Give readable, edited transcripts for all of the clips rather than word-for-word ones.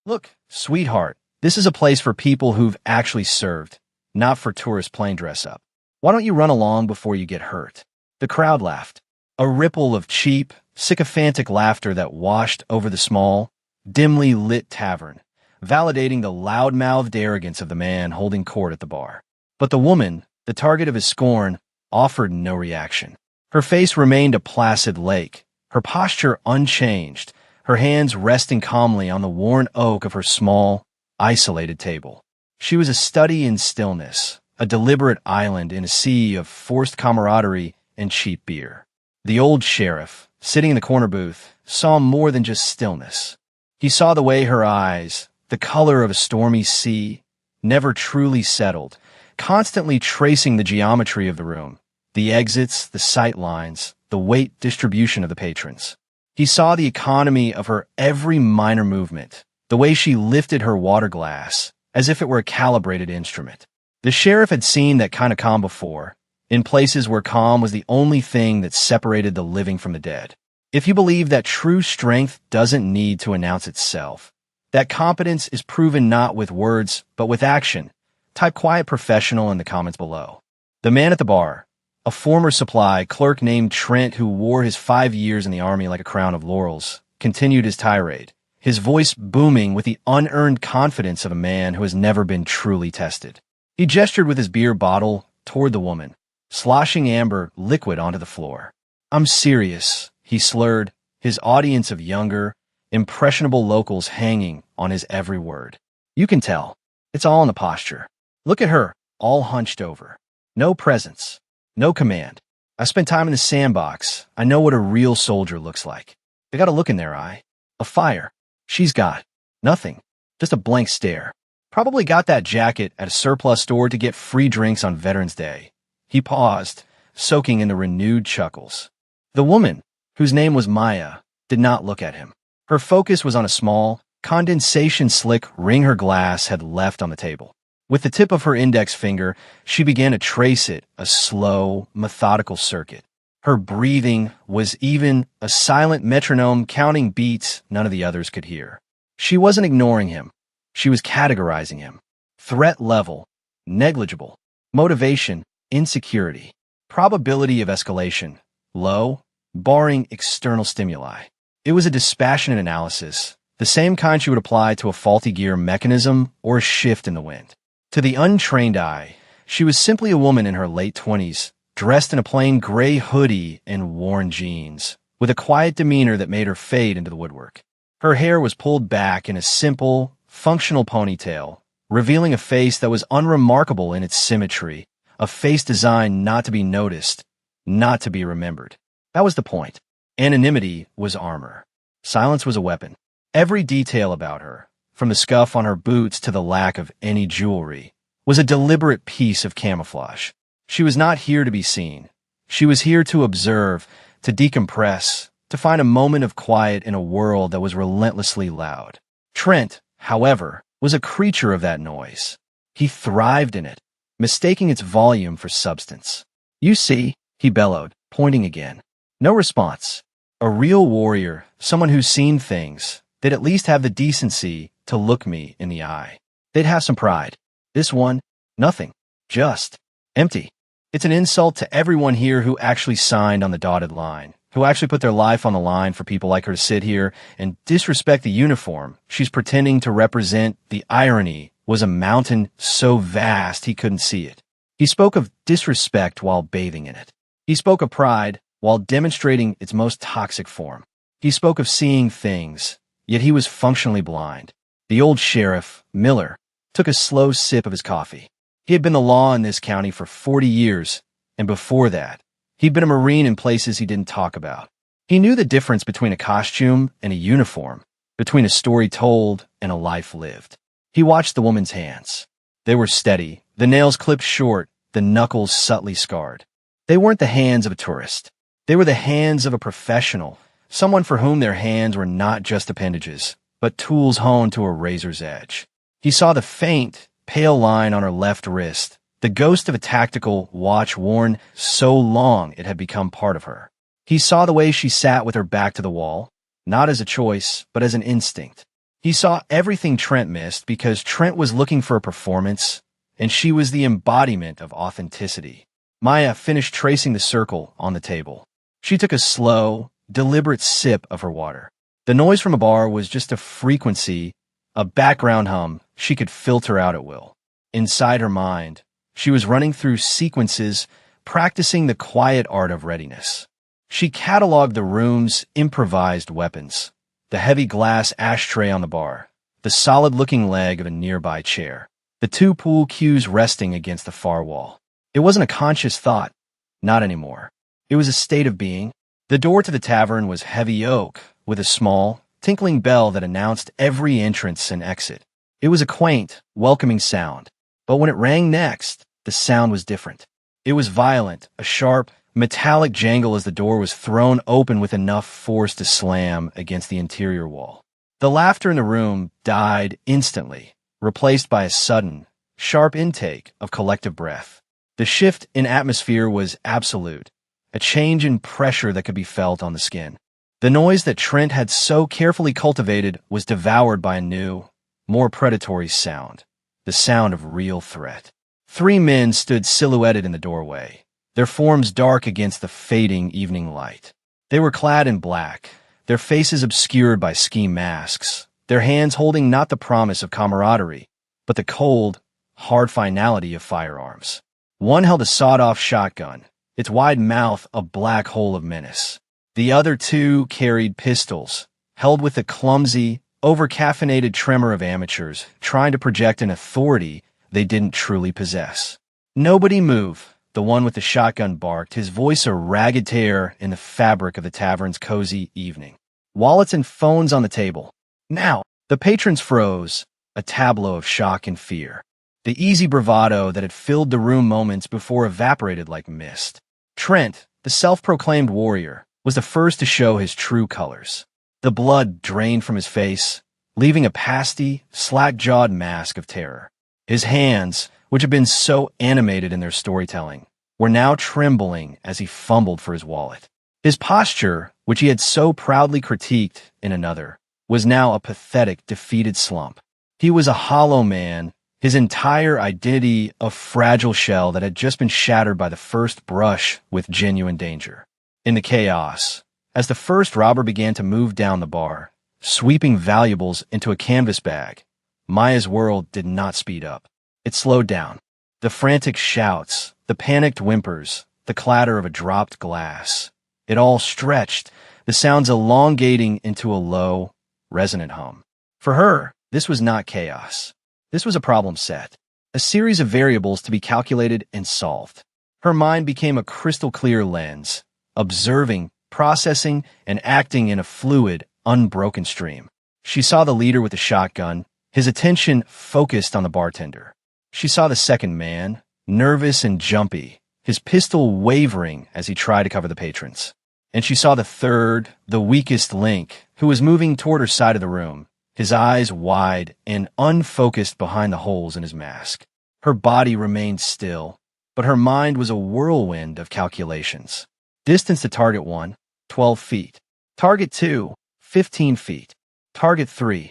Look, sweetheart, this is a place for people who've actually served, not for tourists playing dress up. Why don't you run along before you get hurt? The crowd laughed. A ripple of cheap, sycophantic laughter that washed over the small, dimly lit tavern, validating the loud-mouthed arrogance of the man holding court at the bar. But the woman, the target of his scorn, offered no reaction. Her face remained a placid lake, her posture unchanged, her hands resting calmly on the worn oak of her small, isolated table. She was a study in stillness, a deliberate island in a sea of forced camaraderie and cheap beer. The old sheriff, sitting in the corner booth, saw more than just stillness. He saw the way her eyes, the color of a stormy sea, never truly settled, constantly tracing the geometry of the room, the exits, the sight lines, the weight distribution of the patrons. He saw the economy of her every minor movement, the way she lifted her water glass, as if it were a calibrated instrument. The sheriff had seen that kind of calm before, in places where calm was the only thing that separated the living from the dead. If you believe that true strength doesn't need to announce itself, that competence is proven not with words, but with action, type quiet professional in the comments below. The man at the bar, a former supply clerk named Trent who wore his 5 years in the army like a crown of laurels, continued his tirade, his voice booming with the unearned confidence of a man who has never been truly tested. He gestured with his beer bottle toward the woman, sloshing amber liquid onto the floor. "I'm serious," he slurred, his audience of younger, impressionable locals hanging on his every word. "You can tell. It's all in the posture. Look at her, all hunched over. No presence. No command. I spent time in the sandbox. I know what a real soldier looks like. They got a look in their eye. A fire. She's got nothing. Just a blank stare. Probably got that jacket at a surplus store to get free drinks on Veterans Day." He paused, soaking in the renewed chuckles. The woman, whose name was Maya, did not look at him. Her focus was on a small, condensation-slick ring her glass had left on the table. With the tip of her index finger, she began to trace it, a slow, methodical circuit. Her breathing was even a silent metronome counting beats none of the others could hear. She wasn't ignoring him. She was categorizing him. Threat level, negligible. Motivation, insecurity. Probability of escalation, low, barring external stimuli. It was a dispassionate analysis, the same kind she would apply to a faulty gear mechanism or a shift in the wind. To the untrained eye, she was simply a woman in her late 20s, dressed in a plain gray hoodie and worn jeans, with a quiet demeanor that made her fade into the woodwork. Her hair was pulled back in a simple, functional ponytail, revealing a face that was unremarkable in its symmetry, a face designed not to be noticed, not to be remembered. That was the point. Anonymity was armor. Silence was a weapon. Every detail about her, from the scuff on her boots to the lack of any jewelry, was a deliberate piece of camouflage. She was not here to be seen. She was here to observe, to decompress, to find a moment of quiet in a world that was relentlessly loud. Trent, however, was a creature of that noise. He thrived in it, mistaking its volume for substance. "You see," he bellowed, pointing again. No response. A real warrior, someone who's seen things, they'd at least have the decency to look me in the eye. They'd have some pride. This one, nothing. Just empty. It's an insult to everyone here who actually signed on the dotted line, who actually put their life on the line for people like her to sit here and disrespect the uniform she's pretending to represent. The irony was a mountain so vast he couldn't see it. He spoke of disrespect while bathing in it. He spoke of pride while demonstrating its most toxic form. He spoke of seeing things, yet he was functionally blind. The old sheriff, Miller, took a slow sip of his coffee. He had been the law in this county for 40 years, and before that, he'd been a Marine in places he didn't talk about. He knew the difference between a costume and a uniform, between a story told and a life lived. He watched the woman's hands. They were steady, the nails clipped short, the knuckles subtly scarred. They weren't the hands of a tourist. They were the hands of a professional, someone for whom their hands were not just appendages, but tools honed to a razor's edge. He saw the faint, pale line on her left wrist, the ghost of a tactical watch worn so long it had become part of her. He saw the way she sat with her back to the wall, not as a choice, but as an instinct. He saw everything Trent missed because Trent was looking for a performance, and she was the embodiment of authenticity. Maya finished tracing the circle on the table. She took a slow, deliberate sip of her water. The noise from a bar was just a frequency, a background hum she could filter out at will. Inside her mind, she was running through sequences, practicing the quiet art of readiness. She cataloged the room's improvised weapons, the heavy glass ashtray on the bar, the solid-looking leg of a nearby chair, the two pool cues resting against the far wall. It wasn't a conscious thought. Not anymore. It was a state of being. The door to the tavern was heavy oak, with a small, tinkling bell that announced every entrance and exit. It was a quaint, welcoming sound, but when it rang next, the sound was different. It was violent, a sharp, metallic jangle as the door was thrown open with enough force to slam against the interior wall. The laughter in the room died instantly, replaced by a sudden, sharp intake of collective breath. The shift in atmosphere was absolute, a change in pressure that could be felt on the skin. The noise that Trent had so carefully cultivated was devoured by a new, more predatory sound, the sound of real threat. 3 men stood silhouetted in the doorway, their forms dark against the fading evening light. They were clad in black, their faces obscured by ski masks, their hands holding not the promise of camaraderie, but the cold, hard finality of firearms. One held a sawed-off shotgun, its wide mouth a black hole of menace. The other 2 carried pistols, held with the clumsy, over-caffeinated tremor of amateurs trying to project an authority they didn't truly possess. "Nobody move," the one with the shotgun barked, his voice a ragged tear in the fabric of the tavern's cozy evening. Wallets and phones on the table. "Now!" The patrons froze, a tableau of shock and fear. The easy bravado that had filled the room moments before evaporated like mist. Trent, the self-proclaimed warrior, was the first to show his true colors. The blood drained from his face, leaving a pasty, slack-jawed mask of terror. His hands, which had been so animated in their storytelling, were now trembling as he fumbled for his wallet. His posture, which he had so proudly critiqued in another, was now a pathetic, defeated slump. He was a hollow man, his entire identity a fragile shell that had just been shattered by the first brush with genuine danger. In the chaos, as the first robber began to move down the bar, sweeping valuables into a canvas bag, Maya's world did not speed up. It slowed down. The frantic shouts, the panicked whimpers, the clatter of a dropped glass. It all stretched, the sounds elongating into a low, resonant hum. For her, this was not chaos. This was a problem set, a series of variables to be calculated and solved. Her mind became a crystal-clear lens, observing, processing, and acting in a fluid, unbroken stream. She saw the leader with the shotgun, his attention focused on the bartender. She saw the second man, nervous and jumpy, his pistol wavering as he tried to cover the patrons. And she saw the third, the weakest link, who was moving toward her side of the room, his eyes wide and unfocused behind the holes in his mask. Her body remained still, but her mind was a whirlwind of calculations. Distance to target 1, 12 feet. Target 2, 15 feet. Target 3,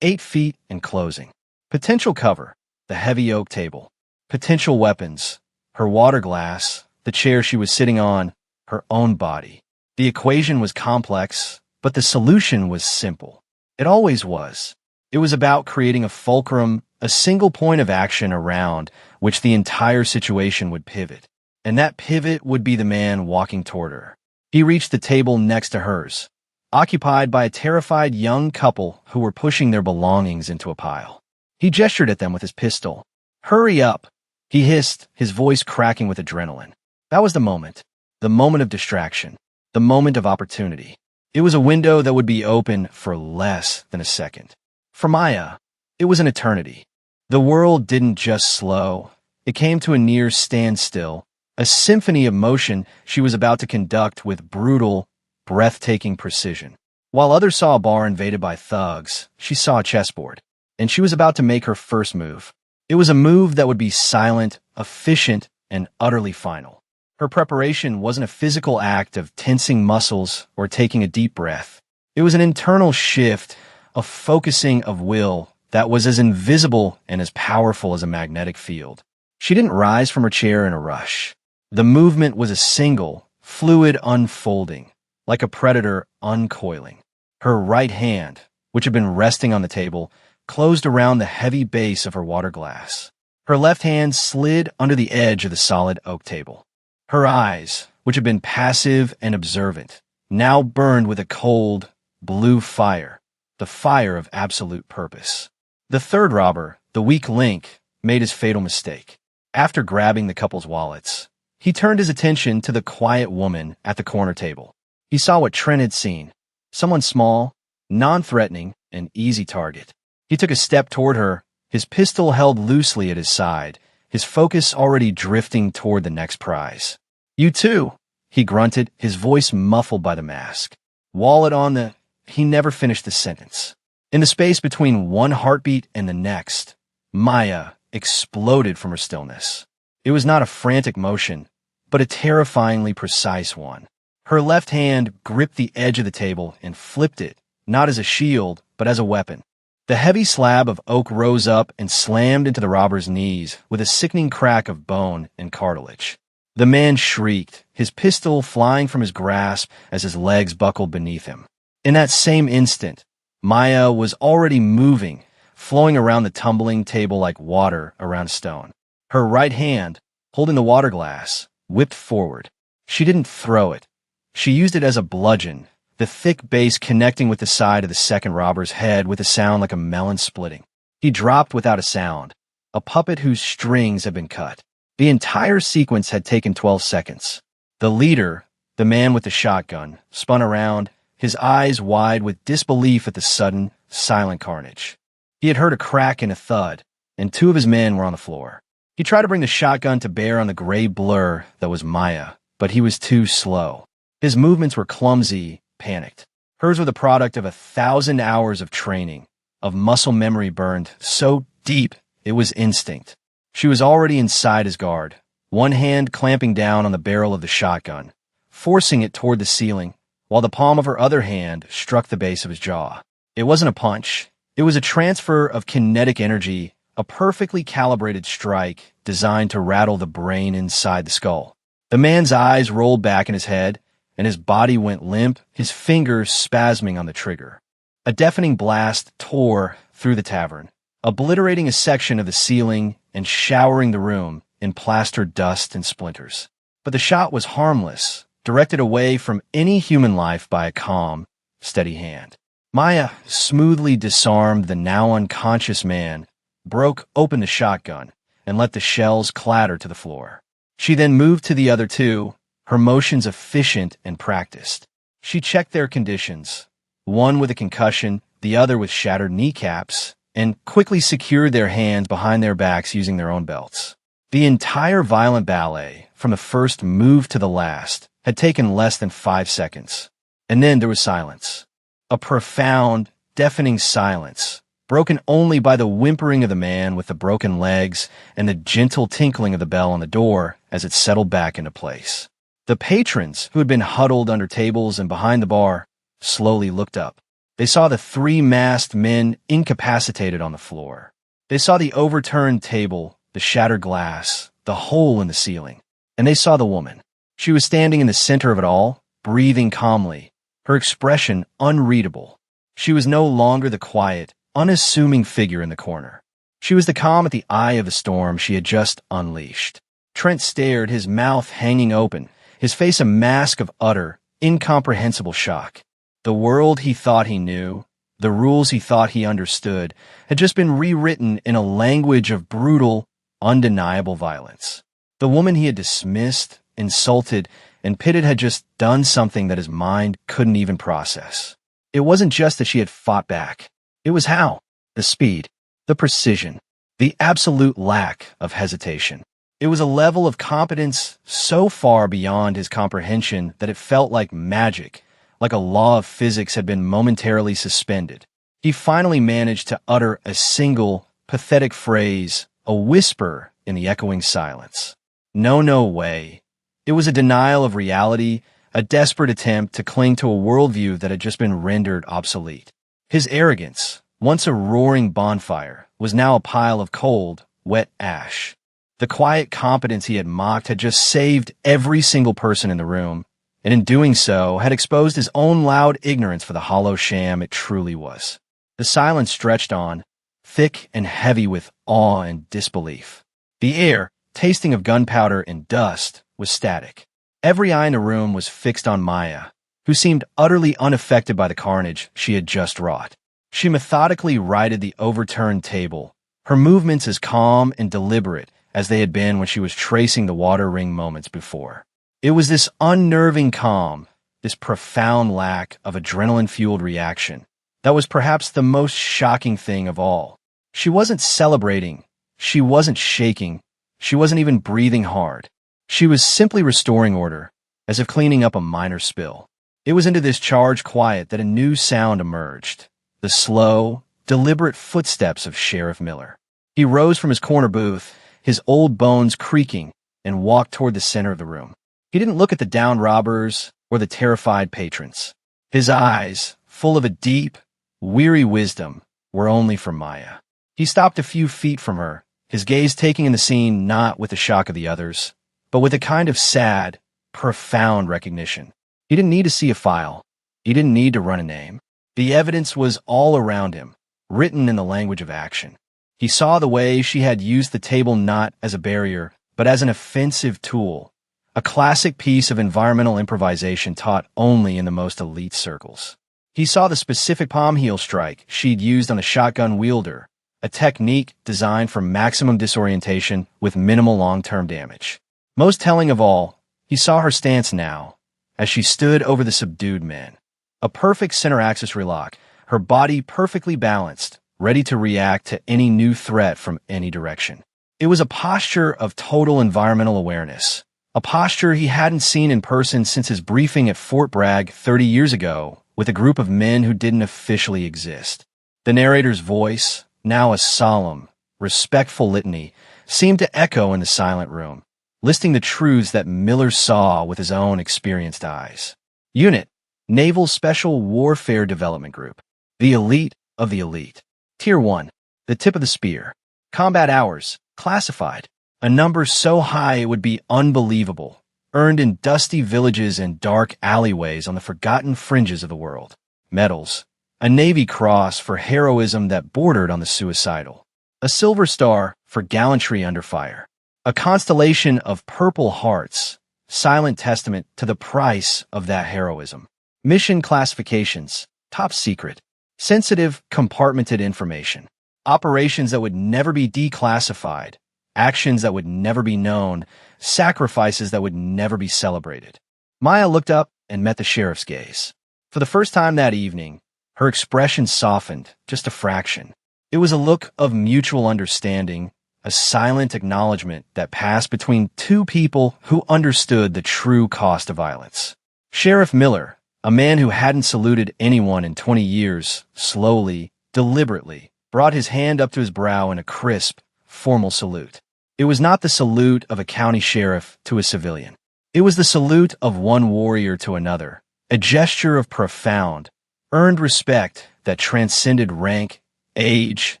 8 feet and closing. Potential cover, the heavy oak table. Potential weapons, her water glass, the chair she was sitting on, her own body. The equation was complex, but the solution was simple. It always was. It was about creating a fulcrum, a single point of action around which the entire situation would pivot. And that pivot would be the man walking toward her. He reached the table next to hers, occupied by a terrified young couple who were pushing their belongings into a pile. He gestured at them with his pistol. "Hurry up," he hissed, his voice cracking with adrenaline. That was the moment of distraction, the moment of opportunity. It was a window that would be open for less than a second. For Maya, it was an eternity. The world didn't just slow. It came to a near standstill, a symphony of motion she was about to conduct with brutal, breathtaking precision. While others saw a bar invaded by thugs, she saw a chessboard, and she was about to make her first move. It was a move that would be silent, efficient, and utterly final. Her preparation wasn't a physical act of tensing muscles or taking a deep breath. It was an internal shift, a focusing of will that was as invisible and as powerful as a magnetic field. She didn't rise from her chair in a rush. The movement was a single, fluid unfolding, like a predator uncoiling. Her right hand, which had been resting on the table, closed around the heavy base of her water glass. Her left hand slid under the edge of the solid oak table. Her eyes, which had been passive and observant, now burned with a cold, blue fire, the fire of absolute purpose. The third robber, the weak link, made his fatal mistake. After grabbing the couple's wallets, he turned his attention to the quiet woman at the corner table. He saw what Trent had seen, someone small, non-threatening, an easy target. He took a step toward her, his pistol held loosely at his side, his focus already drifting toward the next prize. "You too," he grunted, his voice muffled by the mask. "Wallet on the—" He never finished the sentence. In the space between one heartbeat and the next, Maya exploded from her stillness. It was not a frantic motion, but a terrifyingly precise one. Her left hand gripped the edge of the table and flipped it, not as a shield, but as a weapon. The heavy slab of oak rose up and slammed into the robber's knees with a sickening crack of bone and cartilage. The man shrieked, his pistol flying from his grasp as his legs buckled beneath him. In that same instant, Maya was already moving, flowing around the tumbling table like water around a stone. Her right hand, holding the water glass, whipped forward. She didn't throw it. She used it as a bludgeon, the thick base connecting with the side of the second robber's head with a sound like a melon splitting. He dropped without a sound, a puppet whose strings had been cut. The entire sequence had taken 12 seconds. The leader, the man with the shotgun, spun around, his eyes wide with disbelief at the sudden, silent carnage. He had heard a crack and a thud, and two of his men were on the floor. He tried to bring the shotgun to bear on the gray blur that was Maya, but he was too slow. His movements were clumsy, panicked. Hers were the product of 1,000 hours of training, of muscle memory burned so deep it was instinct. She was already inside his guard, one hand clamping down on the barrel of the shotgun, forcing it toward the ceiling, while the palm of her other hand struck the base of his jaw. It wasn't a punch. It was a transfer of kinetic energy, a perfectly calibrated strike designed to rattle the brain inside the skull. The man's eyes rolled back in his head, and his body went limp, his fingers spasming on the trigger. A deafening blast tore through the tavern, obliterating a section of the ceiling and showering the room in plastered dust and splinters. But the shot was harmless, directed away from any human life by a calm, steady hand. Maya smoothly disarmed the now unconscious man, broke open the shotgun, and let the shells clatter to the floor. She then moved to the other two, her motions efficient and practiced. She checked their conditions, one with a concussion, the other with shattered kneecaps, and quickly secured their hands behind their backs using their own belts. The entire violent ballet, from the first move to the last, had taken less than 5 seconds. And then there was silence. A profound, deafening silence, broken only by the whimpering of the man with the broken legs and the gentle tinkling of the bell on the door as it settled back into place. The patrons, who had been huddled under tables and behind the bar, slowly looked up. They saw the 3 masked men incapacitated on the floor. They saw the overturned table, the shattered glass, the hole in the ceiling. And they saw the woman. She was standing in the center of it all, breathing calmly, her expression unreadable. She was no longer the quiet, unassuming figure in the corner. She was the calm at the eye of the storm she had just unleashed. Trent stared, his mouth hanging open, his face a mask of utter, incomprehensible shock. The world he thought he knew, the rules he thought he understood, had just been rewritten in a language of brutal, undeniable violence. The woman he had dismissed, insulted, and pitted had just done something that his mind couldn't even process. It wasn't just that she had fought back. It was how. The speed, the precision, the absolute lack of hesitation. It was a level of competence so far beyond his comprehension that it felt like magic, like a law of physics had been momentarily suspended. He finally managed to utter a single, pathetic phrase, a whisper in the echoing silence. No way. It was a denial of reality, a desperate attempt to cling to a worldview that had just been rendered obsolete. His arrogance, once a roaring bonfire, was now a pile of cold, wet ash. The quiet competence he had mocked had just saved every single person in the room, and in doing so had exposed his own loud ignorance for the hollow sham it truly was. The silence stretched on, thick and heavy with awe and disbelief. The air, tasting of gunpowder and dust, was static. Every eye in the room was fixed on Maya, who seemed utterly unaffected by the carnage she had just wrought. She methodically righted the overturned table, her movements as calm and deliberate as they had been when she was tracing the water ring moments before. It was this unnerving calm, this profound lack of adrenaline-fueled reaction, that was perhaps the most shocking thing of all. She wasn't celebrating, she wasn't shaking, she wasn't even breathing hard. She was simply restoring order, as if cleaning up a minor spill. It was into this charged quiet that a new sound emerged, the slow, deliberate footsteps of Sheriff Miller. He rose from his corner booth, his old bones creaking, and walked toward the center of the room. He didn't look at the downed robbers or the terrified patrons. His eyes, full of a deep, weary wisdom, were only for Maya. He stopped a few feet from her, his gaze taking in the scene not with the shock of the others, but with a kind of sad, profound recognition. He didn't need to see a file. He didn't need to run a name. The evidence was all around him, written in the language of action. He saw the way she had used the table not as a barrier, but as an offensive tool, a classic piece of environmental improvisation taught only in the most elite circles. He saw the specific palm heel strike she'd used on the shotgun wielder, a technique designed for maximum disorientation with minimal long-term damage. Most telling of all, he saw her stance now, as she stood over the subdued men. A perfect center axis relock, her body perfectly balanced, ready to react to any new threat from any direction. It was a posture of total environmental awareness, a posture he hadn't seen in person since his briefing at Fort Bragg 30 years ago with a group of men who didn't officially exist. The narrator's voice, now a solemn, respectful litany, seemed to echo in the silent room, listing the truths that Miller saw with his own experienced eyes. Unit, Naval Special Warfare Development Group. The elite of the elite. Tier 1, the tip of the spear. Combat hours, classified. A number so high it would be unbelievable. Earned in dusty villages and dark alleyways on the forgotten fringes of the world. Medals. A Navy Cross for heroism that bordered on the suicidal. A Silver Star for gallantry under fire. A constellation of Purple Hearts, silent testament to the price of that heroism. Mission classifications, top secret. Sensitive, compartmented information. Operations that would never be declassified. Actions that would never be known. Sacrifices that would never be celebrated. Maya looked up and met the sheriff's gaze. For the first time that evening, her expression softened just a fraction. It was a look of mutual understanding, a silent acknowledgement that passed between two people who understood the true cost of violence. Sheriff Miller, a man who hadn't saluted anyone in 20 years, slowly, deliberately, brought his hand up to his brow in a crisp, formal salute. It was not the salute of a county sheriff to a civilian. It was the salute of one warrior to another, a gesture of profound, earned respect that transcended rank, age,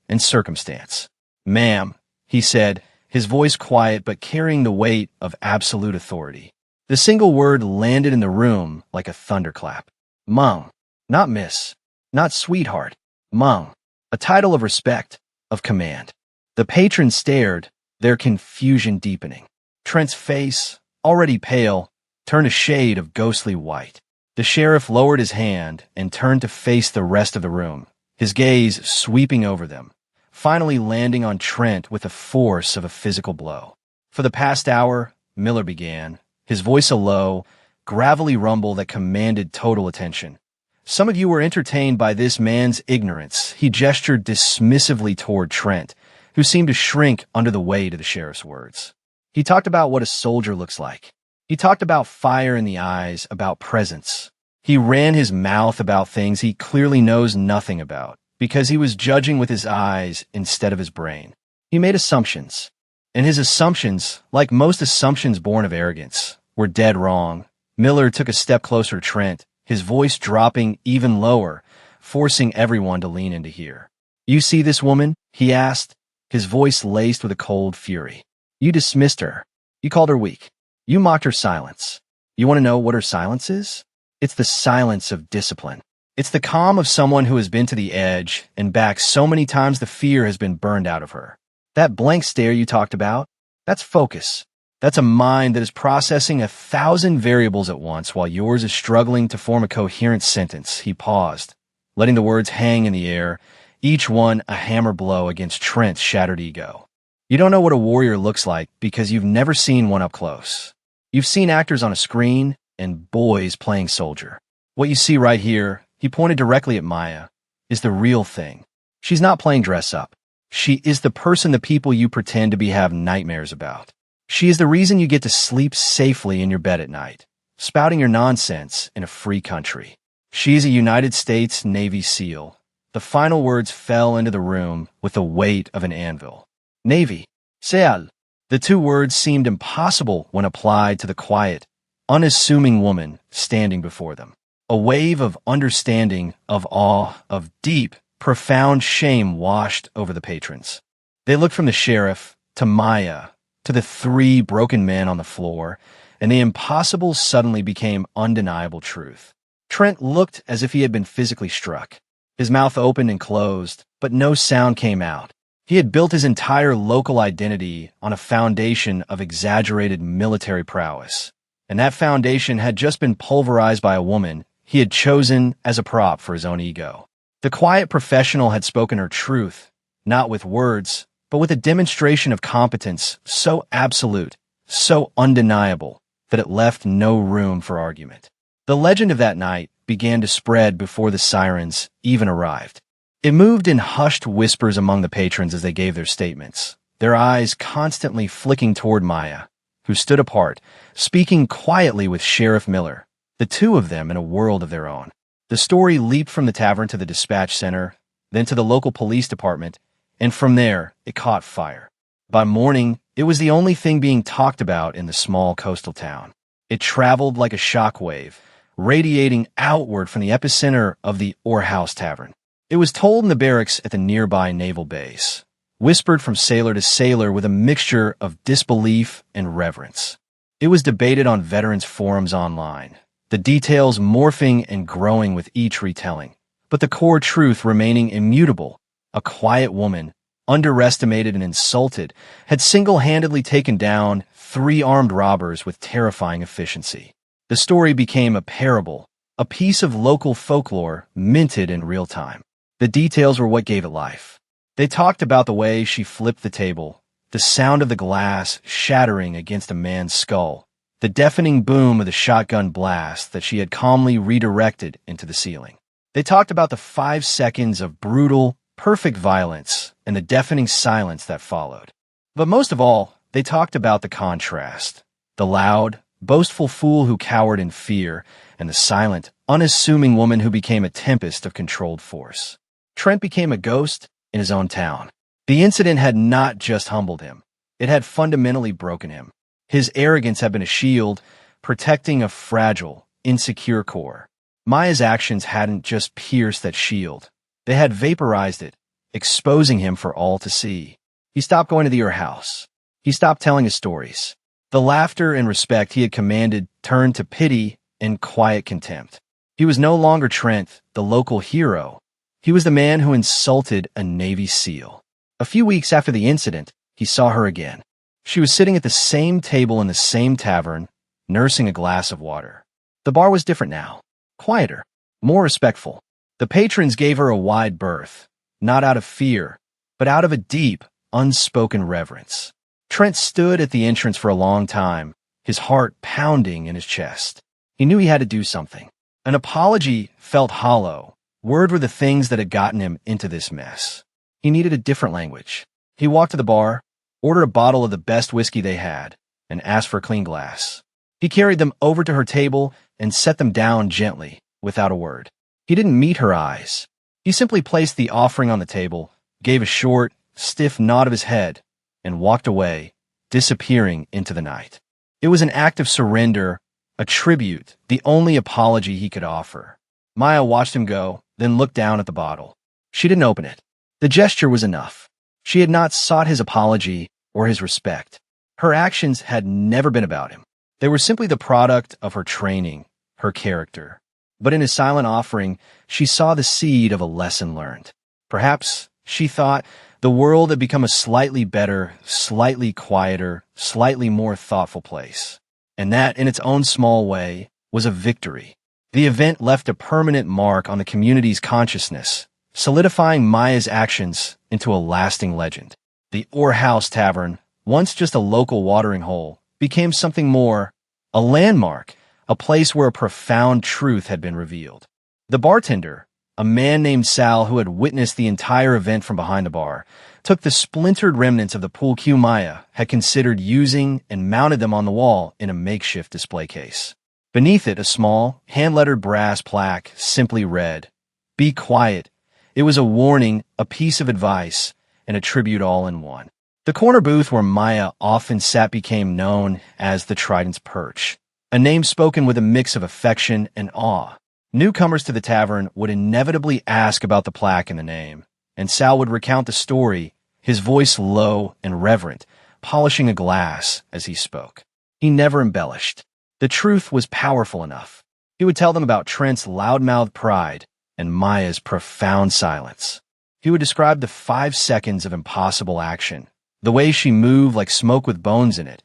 and circumstance. "Ma'am," he said, his voice quiet but carrying the weight of absolute authority. The single word landed in the room like a thunderclap. Mung, not miss, not sweetheart. Mung, a title of respect, of command. The patrons stared, their confusion deepening. Trent's face, already pale, turned a shade of ghostly white. The sheriff lowered his hand and turned to face the rest of the room, his gaze sweeping over them, finally landing on Trent with the force of a physical blow. For the past hour, Miller began, his voice a low, gravelly rumble that commanded total attention. Some of you were entertained by this man's ignorance. He gestured dismissively toward Trent, who seemed to shrink under the weight of the sheriff's words. He talked about what a soldier looks like. He talked about fire in the eyes, about presence. He ran his mouth about things he clearly knows nothing about, because he was judging with his eyes instead of his brain. He made assumptions, and his assumptions, like most assumptions born of arrogance, were dead wrong. Miller took a step closer to Trent, his voice dropping even lower, forcing everyone to lean in to hear. "You see this woman?" he asked, his voice laced with a cold fury. "You dismissed her. You called her weak. You mocked her silence. You want to know what her silence is? It's the silence of discipline. It's the calm of someone who has been to the edge and back so many times the fear has been burned out of her. That blank stare you talked about, that's focus. That's a mind that is processing 1,000 variables at once while yours is struggling to form a coherent sentence." He paused, letting the words hang in the air, each one a hammer blow against Trent's shattered ego. "You don't know what a warrior looks like because you've never seen one up close. You've seen actors on a screen and boys playing soldier. What you see right here," he pointed directly at Maya, "is the real thing. She's not playing dress up. She is the person the people you pretend to be have nightmares about. She is the reason you get to sleep safely in your bed at night, spouting your nonsense in a free country. She's a United States Navy SEAL." The final words fell into the room with the weight of an anvil. Navy, SEAL. The two words seemed impossible when applied to the quiet, unassuming woman standing before them. A wave of understanding, of awe, of deep, profound shame washed over the patrons. They looked from the sheriff to Maya to the three broken men on the floor, and the impossible suddenly became undeniable truth. Trent looked as if he had been physically struck. His mouth opened and closed, but no sound came out. He had built his entire local identity on a foundation of exaggerated military prowess, and that foundation had just been pulverized by a woman he had chosen as a prop for his own ego. The quiet professional had spoken her truth, not with words, but with a demonstration of competence so absolute, so undeniable, that it left no room for argument. The legend of that night began to spread before the sirens even arrived. It moved in hushed whispers among the patrons as they gave their statements, their eyes constantly flicking toward Maya, who stood apart, speaking quietly with Sheriff Miller, the two of them in a world of their own. The story leaped from the tavern to the dispatch center, then to the local police department, and from there, it caught fire. By morning, it was the only thing being talked about in the small coastal town. It traveled like a shockwave, radiating outward from the epicenter of the Orehouse Tavern. It was told in the barracks at the nearby naval base, whispered from sailor to sailor with a mixture of disbelief and reverence. It was debated on veterans' forums online, the details morphing and growing with each retelling, but the core truth remaining immutable. A quiet woman, underestimated and insulted, had single-handedly taken down 3 armed robbers with terrifying efficiency. The story became a parable, a piece of local folklore minted in real time. The details were what gave it life. They talked about the way she flipped the table, the sound of the glass shattering against a man's skull, the deafening boom of the shotgun blast that she had calmly redirected into the ceiling. They talked about the 5 seconds of brutal, perfect violence and the deafening silence that followed. But most of all, they talked about the contrast, the loud, boastful fool who cowered in fear, and the silent, unassuming woman who became a tempest of controlled force. Trent became a ghost in his own town. The incident had not just humbled him. It had fundamentally broken him. His arrogance had been a shield, protecting a fragile, insecure core. Maya's actions hadn't just pierced that shield. They had vaporized it, exposing him for all to see. He stopped going to the house. He stopped telling his stories. The laughter and respect he had commanded turned to pity and quiet contempt. He was no longer Trent, the local hero. He was the man who insulted a Navy SEAL. A few weeks after the incident, he saw her again. She was sitting at the same table in the same tavern, nursing a glass of water. The bar was different now, quieter, more respectful. The patrons gave her a wide berth, not out of fear, but out of a deep, unspoken reverence. Trent stood at the entrance for a long time, his heart pounding in his chest. He knew he had to do something. An apology felt hollow. Words were the things that had gotten him into this mess. He needed a different language. He walked to the bar, ordered a bottle of the best whiskey they had, and asked for a clean glass. He carried them over to her table and set them down gently, without a word. He didn't meet her eyes. He simply placed the offering on the table, gave a short, stiff nod of his head, and walked away, disappearing into the night. It was an act of surrender, a tribute, the only apology he could offer. Maya watched him go, then looked down at the bottle. She didn't open it. The gesture was enough. She had not sought his apology or his respect. Her actions had never been about him. They were simply the product of her training, her character. But in his silent offering, she saw the seed of a lesson learned. Perhaps, she thought, the world had become a slightly better, slightly quieter, slightly more thoughtful place. And that, in its own small way, was a victory. The event left a permanent mark on the community's consciousness, solidifying Maya's actions into a lasting legend. The Orr House Tavern, once just a local watering hole, became something more, a landmark, a place where a profound truth had been revealed. The bartender, a man named Sal who had witnessed the entire event from behind the bar, took the splintered remnants of the pool cue Maya had considered using and mounted them on the wall in a makeshift display case. Beneath it, a small, hand-lettered brass plaque simply read, "Be quiet." It was a warning, a piece of advice, and a tribute all in one. The corner booth where Maya often sat became known as the Trident's Perch, a name spoken with a mix of affection and awe. Newcomers to the tavern would inevitably ask about the plaque and the name, and Sal would recount the story, his voice low and reverent, polishing a glass as he spoke. He never embellished. The truth was powerful enough. He would tell them about Trent's loudmouthed pride and Maya's profound silence. He would describe the 5 seconds of impossible action, the way she moved like smoke with bones in it,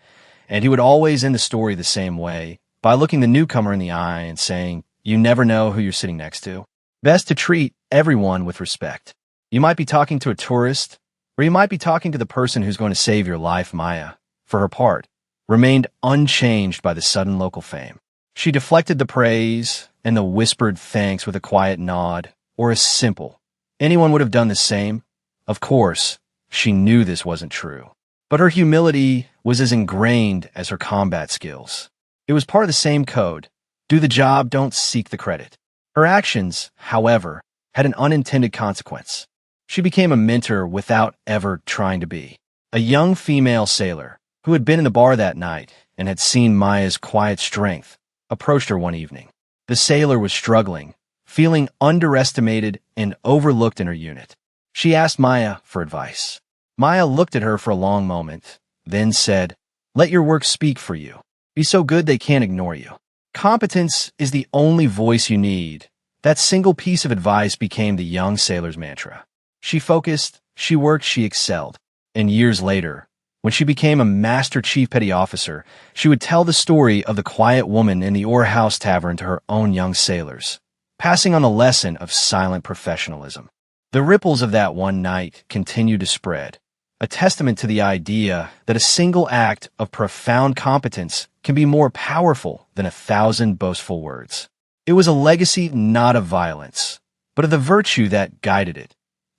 and he would always end the story the same way, by looking the newcomer in the eye and saying, "You never know who you're sitting next to. Best to treat everyone with respect. You might be talking to a tourist, or you might be talking to the person who's going to save your life." Maya, for her part, remained unchanged by the sudden local fame. She deflected the praise and the whispered thanks with a quiet nod, or a simple, "Anyone would have done the same." Of course, she knew this wasn't true. But her humility was as ingrained as her combat skills. It was part of the same code. Do the job, don't seek the credit. Her actions, however, had an unintended consequence. She became a mentor without ever trying to be. A young female sailor, who had been in the bar that night and had seen Maya's quiet strength, approached her one evening. The sailor was struggling, feeling underestimated and overlooked in her unit. She asked Maya for advice. Maya looked at her for a long moment, then said, "Let your work speak for you. Be so good they can't ignore you. Competence is the only voice you need." That single piece of advice became the young sailor's mantra. She focused, she worked, she excelled. And years later, when she became a Master Chief Petty Officer, she would tell the story of the quiet woman in the Orr House Tavern to her own young sailors, passing on the lesson of silent professionalism. The ripples of that one night continued to spread, a testament to the idea that a single act of profound competence can be more powerful than 1,000 boastful words. It was a legacy not of violence, but of the virtue that guided it: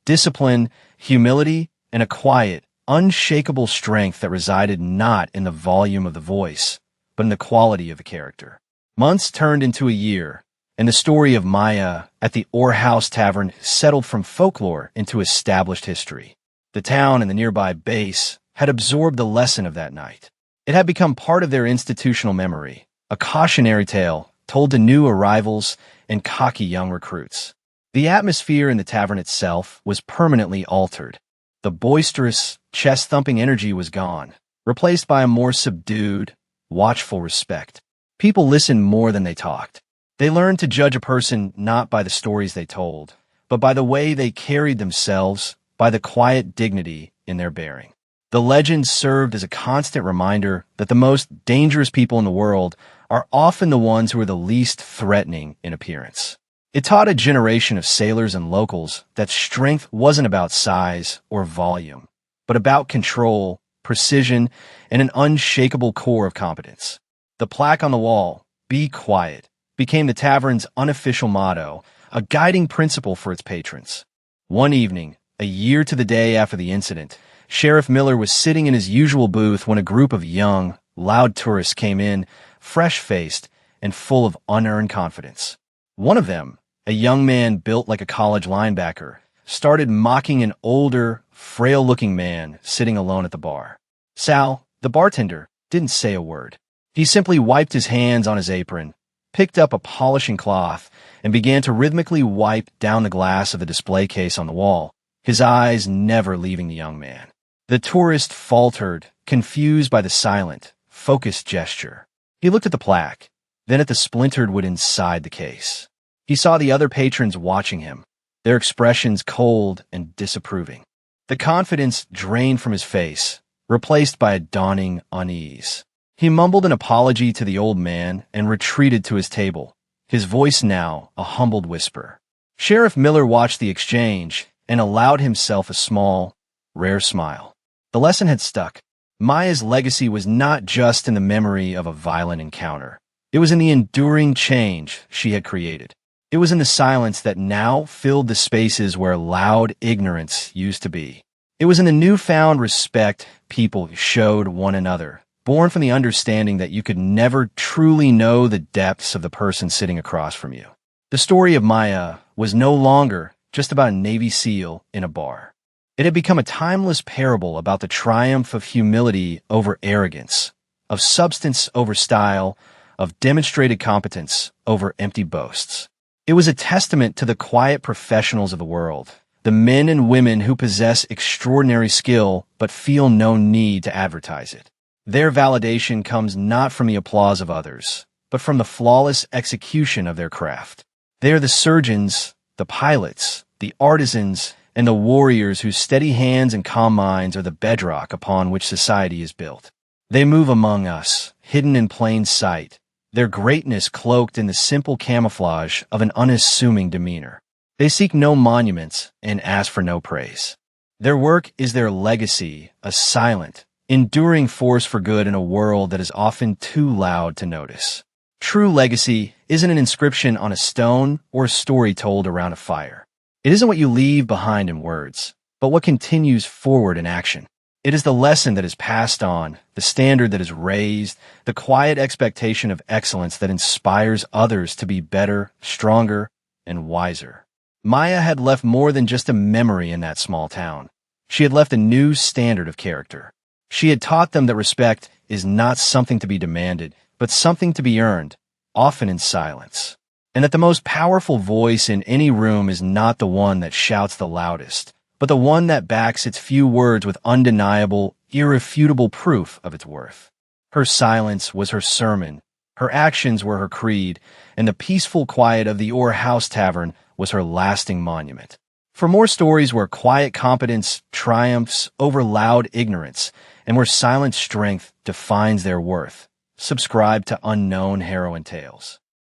discipline, humility, and a quiet, unshakable strength that resided not in the volume of the voice, but in the quality of the character. Months turned into a year, and the story of Maya at the Orr House Tavern settled from folklore into established history. The town and the nearby base had absorbed the lesson of that night. It had become part of their institutional memory, a cautionary tale told to new arrivals and cocky young recruits. The atmosphere in the tavern itself was permanently altered. The boisterous, chest-thumping energy was gone, replaced by a more subdued, watchful respect. People listened more than they talked. They learned to judge a person not by the stories they told, but by the way they carried themselves, by the quiet dignity in their bearing. The legend served as a constant reminder that the most dangerous people in the world are often the ones who are the least threatening in appearance. It taught a generation of sailors and locals that strength wasn't about size or volume, but about control, precision, and an unshakable core of competence. The plaque on the wall, "Be quiet," became the tavern's unofficial motto, a guiding principle for its patrons. One evening, a year to the day after the incident, Sheriff Miller was sitting in his usual booth when a group of young, loud tourists came in, fresh-faced and full of unearned confidence. One of them, a young man built like a college linebacker, started mocking an older, frail-looking man sitting alone at the bar. Sal, the bartender, didn't say a word. He simply wiped his hands on his apron, picked up a polishing cloth, and began to rhythmically wipe down the glass of the display case on the wall, his eyes never leaving the young man. The tourist faltered, confused by the silent, focused gesture. He looked at the plaque, then at the splintered wood inside the case. He saw the other patrons watching him, their expressions cold and disapproving. The confidence drained from his face, replaced by a dawning unease. He mumbled an apology to the old man and retreated to his table, his voice now a humbled whisper. Sheriff Miller watched the exchange and allowed himself a small, rare smile. The lesson had stuck. Maya's legacy was not just in the memory of a violent encounter. It was in the enduring change she had created. It was in the silence that now filled the spaces where loud ignorance used to be. It was in the newfound respect people showed one another, born from the understanding that you could never truly know the depths of the person sitting across from you. The story of Maya was no longer just about a Navy SEAL in a bar. It had become a timeless parable about the triumph of humility over arrogance, of substance over style, of demonstrated competence over empty boasts. It was a testament to the quiet professionals of the world, the men and women who possess extraordinary skill but feel no need to advertise it. Their validation comes not from the applause of others, but from the flawless execution of their craft. They are the surgeons, the pilots, the artisans, and the warriors whose steady hands and calm minds are the bedrock upon which society is built. They move among us, hidden in plain sight, their greatness cloaked in the simple camouflage of an unassuming demeanor. They seek no monuments and ask for no praise. Their work is their legacy, a silent, enduring force for good in a world that is often too loud to notice. True legacy isn't an inscription on a stone or a story told around a fire. It isn't what you leave behind in words, but what continues forward in action. It is the lesson that is passed on, the standard that is raised, the quiet expectation of excellence that inspires others to be better, stronger, and wiser. Maya had left more than just a memory in that small town. She had left a new standard of character. She had taught them that respect is not something to be demanded, but something to be earned, often in silence. And that the most powerful voice in any room is not the one that shouts the loudest, but the one that backs its few words with undeniable, irrefutable proof of its worth. Her silence was her sermon, her actions were her creed, and the peaceful quiet of the Orr House Tavern was her lasting monument. For more stories where quiet competence triumphs over loud ignorance, and where silent strength defines their worth, subscribe to Unknown Heroine Tales.